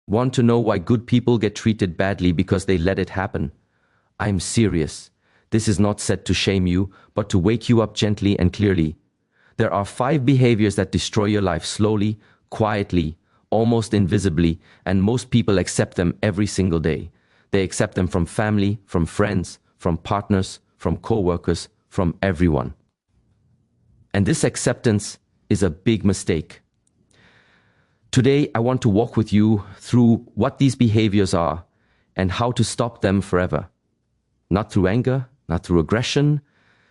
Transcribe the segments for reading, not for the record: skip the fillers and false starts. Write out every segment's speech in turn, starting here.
Want to know why good people get treated badly because they let it happen? I'm serious. This is not said to shame you, but to wake you up gently and clearly. There are 5 behaviors that destroy your life slowly, quietly, almost invisibly, and most people accept them every single day. They accept them from family, from friends, from partners, from co-workers, from everyone. And this acceptance is a big mistake. Today, I want to walk with you through what these behaviors are and how to stop them forever. Not through anger, not through aggression,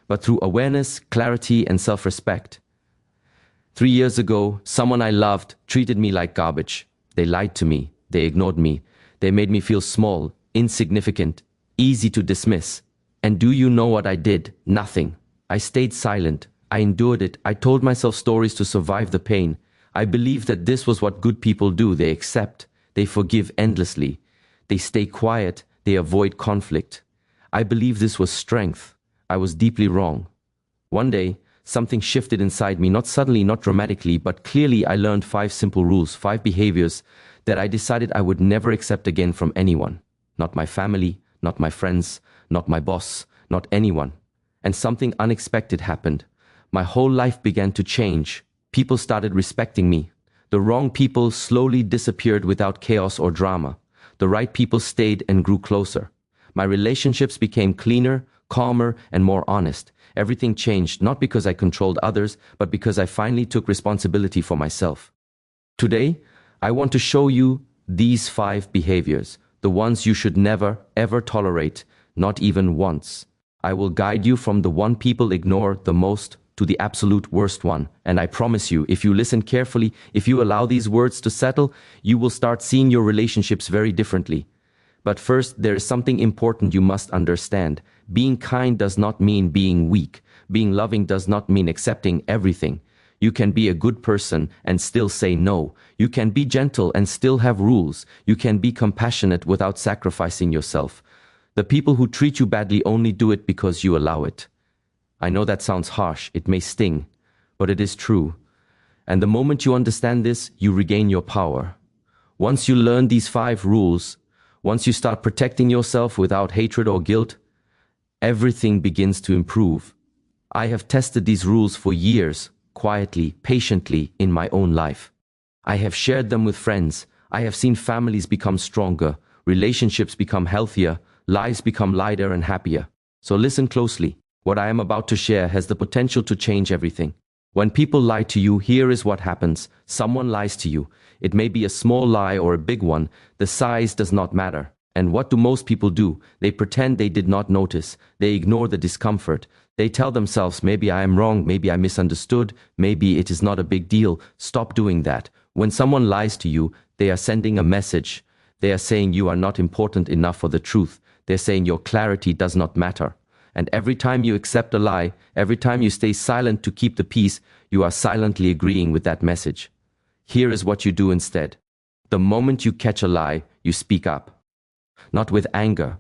but through awareness, clarity, and self-respect. 3 years ago, someone I loved treated me like garbage. They lied to me. They ignored me. They made me feel small, insignificant, easy to dismiss. And do you know what I did? Nothing. I stayed silent. I endured it. I told myself stories to survive the pain. I believed that this was what good people do. They accept. They forgive endlessly. They stay quiet. They avoid conflict. I believed this was strength. I was deeply wrong. One day, something shifted inside me, not suddenly, not dramatically, but clearly. I learned 5 simple rules, 5 behaviors that I decided I would never accept again from anyone. Not my family, not my friends, not my boss, not anyone. And something unexpected happened. My whole life began to change. People started respecting me. The wrong people slowly disappeared without chaos or drama. The right people stayed and grew closer. My relationships became cleaner, calmer, and more honest. Everything changed, not because I controlled others, but because I finally took responsibility for myself. Today, I want to show you these 5 behaviors, the ones you should never, ever tolerate, not even once. I will guide you from the one people ignore the most to the absolute worst one. And I promise you, if you listen carefully, if you allow these words to settle, you will start seeing your relationships very differently. But first, there is something important you must understand. Being kind does not mean being weak. Being loving does not mean accepting everything. You can be a good person and still say no. You can be gentle and still have rules. You can be compassionate without sacrificing yourself. The people who treat you badly only do it because you allow it. I know that sounds harsh, it may sting, but it is true. And the moment you understand this, you regain your power. Once you learn these 5 rules, once you start protecting yourself without hatred or guilt, everything begins to improve. I have tested these rules for years, quietly, patiently, in my own life. I have shared them with friends. I have seen families become stronger, relationships become healthier, lives become lighter and happier. So listen closely. What I am about to share has the potential to change everything. When people lie to you, here is what happens. Someone lies to you. It may be a small lie or a big one. The size does not matter. And what do most people do? They pretend they did not notice. They ignore the discomfort. They tell themselves, maybe I am wrong, maybe I misunderstood, maybe it is not a big deal. Stop doing that. When someone lies to you, they are sending a message. They are saying you are not important enough for the truth. They're saying your clarity does not matter. And every time you accept a lie, every time you stay silent to keep the peace, you are silently agreeing with that message. Here is what you do instead. The moment you catch a lie, you speak up. Not with anger,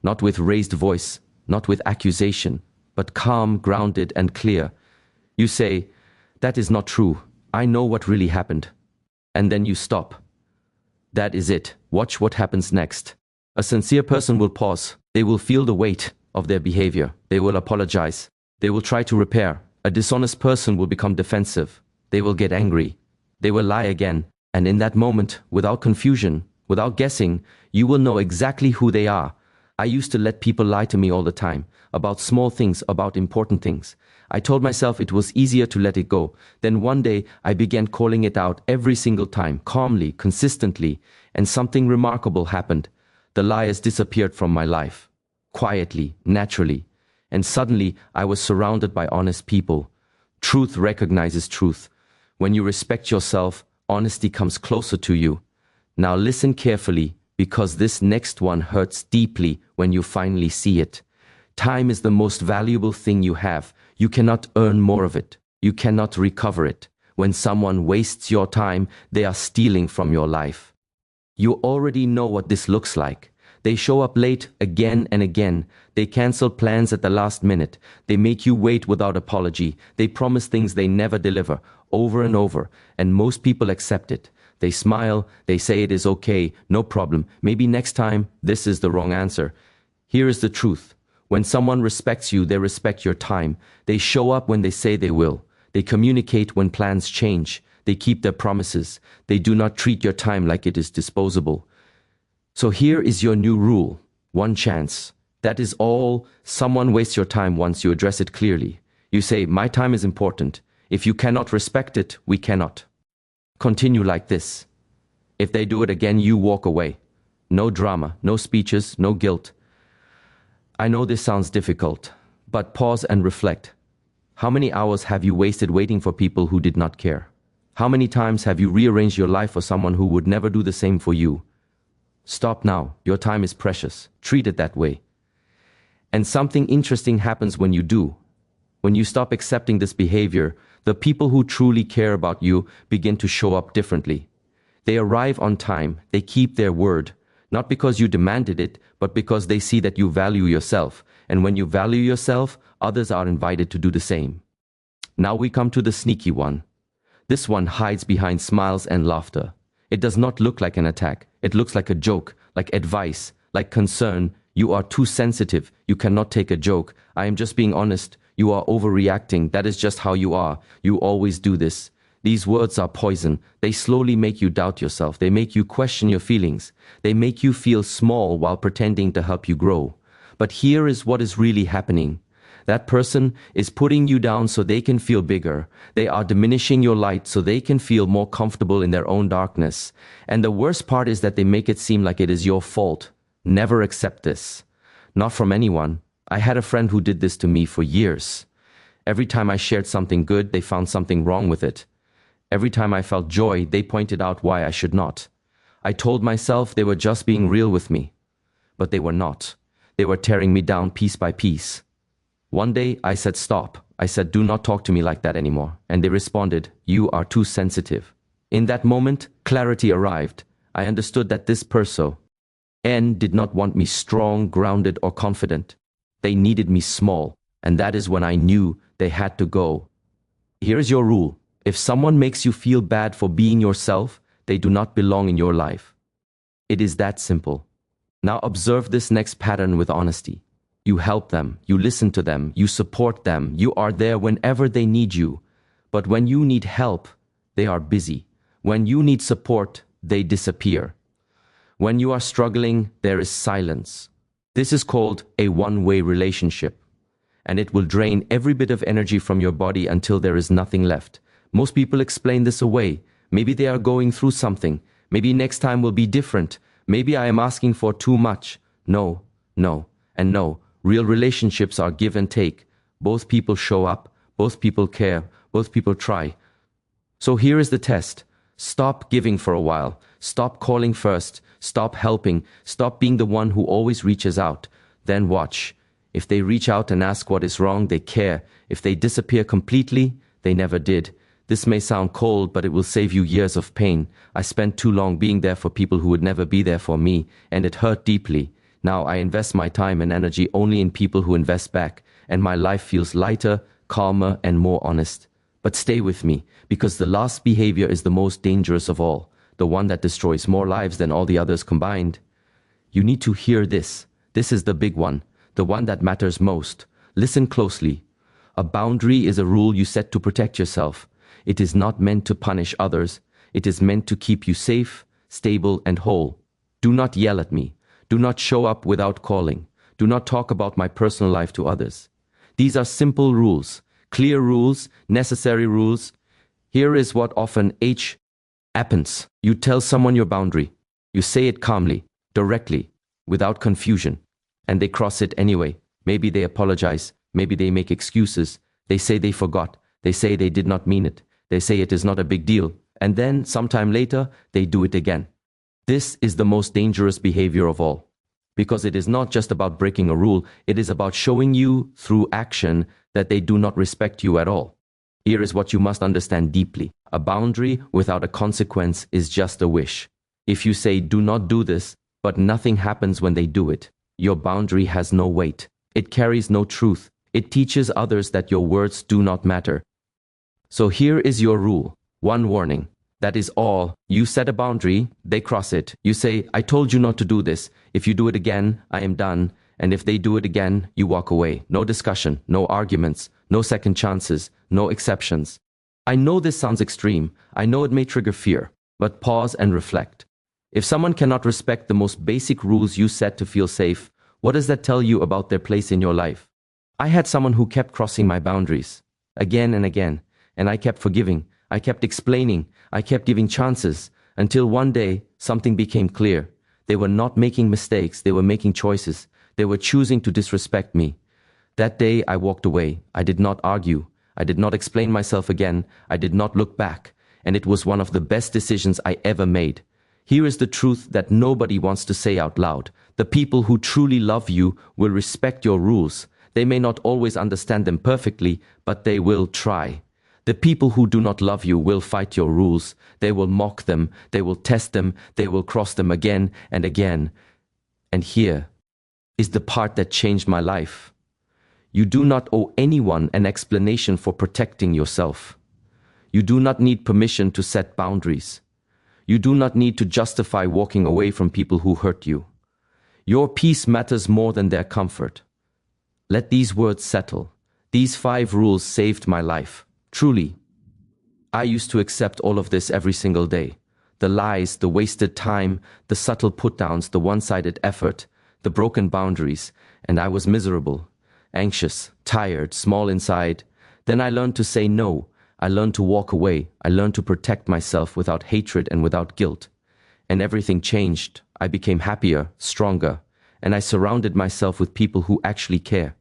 not with raised voice, not with accusation, but calm, grounded, and clear. You say, that is not true. I know what really happened. And then you stop. That is it. Watch what happens next. A sincere person will pause. They will feel the weight of their behavior. They will apologize. They will try to repair. A dishonest person will become defensive. They will get angry. They will lie again. And in that moment, without confusion, without guessing, you will know exactly who they are. I used to let people lie to me all the time, about small things, about important things. I told myself it was easier to let it go. Then one day, I began calling it out every single time, calmly, consistently, and something remarkable happened. The liars disappeared from my life. Quietly, naturally, and suddenly I was surrounded by honest people. Truth recognizes truth. When you respect yourself, honesty comes closer to you. Now listen carefully, because this next one hurts deeply when you finally see it. Time is the most valuable thing you have. You cannot earn more of it. You cannot recover it. When someone wastes your time, they are stealing from your life. You already know what this looks like. They show up late again and again. They cancel plans at the last minute. They make you wait without apology. They promise things they never deliver, over and over, and most people accept it. They smile, they say it is okay, no problem, maybe next time. This is the wrong answer. Here is the truth. When someone respects you, they respect your time. They show up when they say they will. They communicate when plans change. They keep their promises. They do not treat your time like it is disposable. So here is your new rule. One chance. That is all. Someone wastes your time once you address it clearly. You say, my time is important. If you cannot respect it, we cannot. Continue like this. If they do it again, you walk away. No drama, no speeches, no guilt. I know this sounds difficult, but pause and reflect. How many hours have you wasted waiting for people who did not care? How many times have you rearranged your life for someone who would never do the same for you? Stop now. Your time is precious. Treat it that way. And something interesting happens when you do. When you stop accepting this behavior, the people who truly care about you begin to show up differently. They arrive on time. They keep their word. Not because you demanded it, but because they see that you value yourself. And when you value yourself, others are invited to do the same. Now we come to the sneaky one. This one hides behind smiles and laughter. It does not look like an attack. It looks like a joke, like advice, like concern. You are too sensitive. You cannot take a joke. I am just being honest. You are overreacting. That is just how you are. You always do this. These words are poison. They slowly make you doubt yourself. They make you question your feelings. They make you feel small while pretending to help you grow. But here is what is really happening. That person is putting you down so they can feel bigger. They are diminishing your light so they can feel more comfortable in their own darkness. And the worst part is that they make it seem like it is your fault. Never accept this. Not from anyone. I had a friend who did this to me for years. Every time I shared something good, they found something wrong with it. Every time I felt joy, they pointed out why I should not. I told myself they were just being real with me. But they were not. They were tearing me down piece by piece. One day, I said stop. I said, do not talk to me like that anymore. And they responded, you are too sensitive. In that moment, clarity arrived. I understood that this person did not want me strong, grounded, or confident. They needed me small. And that is when I knew they had to go. Here's your rule. If someone makes you feel bad for being yourself, they do not belong in your life. It is that simple. Now observe this next pattern with honesty. You help them, you listen to them, you support them, you are there whenever they need you. But when you need help, they are busy. When you need support, they disappear. When you are struggling, there is silence. This is called a one-way relationship. And it will drain every bit of energy from your body until there is nothing left. Most people explain this away. Maybe they are going through something. Maybe next time will be different. Maybe I am asking for too much. No, no, and no. Real relationships are give and take. Both people show up. Both people care. Both people try. So here is the test. Stop giving for a while. Stop calling first. Stop helping. Stop being the one who always reaches out. Then watch. If they reach out and ask what is wrong, they care. If they disappear completely, they never did. This may sound cold, but it will save you years of pain. I spent too long being there for people who would never be there for me, and it hurt deeply. Now I invest my time and energy only in people who invest back, and my life feels lighter, calmer, and more honest. But stay with me, because the last behavior is the most dangerous of all, the one that destroys more lives than all the others combined. You need to hear this. This is the big one, the one that matters most. Listen closely. A boundary is a rule you set to protect yourself. It is not meant to punish others. It is meant to keep you safe, stable, and whole. Do not yell at me. Do not show up without calling. Do not talk about my personal life to others. These are simple rules, clear rules, necessary rules. Here is what often happens. You tell someone your boundary. You say it calmly, directly, without confusion. And they cross it anyway. Maybe they apologize. Maybe they make excuses. They say they forgot. They say they did not mean it. They say it is not a big deal. And then, sometime later, they do it again. This is the most dangerous behavior of all. Because it is not just about breaking a rule, it is about showing you through action that they do not respect you at all. Here is what you must understand deeply. A boundary without a consequence is just a wish. If you say, do not do this, but nothing happens when they do it, your boundary has no weight. It carries no truth. It teaches others that your words do not matter. So here is your rule. One warning. That is all. You set a boundary, they cross it. You say, I told you not to do this. If you do it again, I am done. And if they do it again, you walk away. No discussion, no arguments, no second chances, no exceptions. I know this sounds extreme. I know it may trigger fear, but pause and reflect. If someone cannot respect the most basic rules you set to feel safe, what does that tell you about their place in your life? I had someone who kept crossing my boundaries again and again, and I kept forgiving. I kept explaining. I kept giving chances until one day something became clear. They were not making mistakes. They were making choices. They were choosing to disrespect me. That day I walked away. I did not argue. I did not explain myself again. I did not look back. And it was one of the best decisions I ever made. Here is the truth that nobody wants to say out loud. The people who truly love you will respect your rules. They may not always understand them perfectly, but they will try. The people who do not love you will fight your rules. They will mock them. They will test them. They will cross them again and again. And here is the part that changed my life. You do not owe anyone an explanation for protecting yourself. You do not need permission to set boundaries. You do not need to justify walking away from people who hurt you. Your peace matters more than their comfort. Let these words settle. These 5 rules saved my life. Truly. I used to accept all of this every single day. The lies, the wasted time, the subtle put-downs, the one-sided effort, the broken boundaries, and I was miserable, anxious, tired, small inside. Then I learned to say no. I learned to walk away. I learned to protect myself without hatred and without guilt. And everything changed. I became happier, stronger, and I surrounded myself with people who actually care.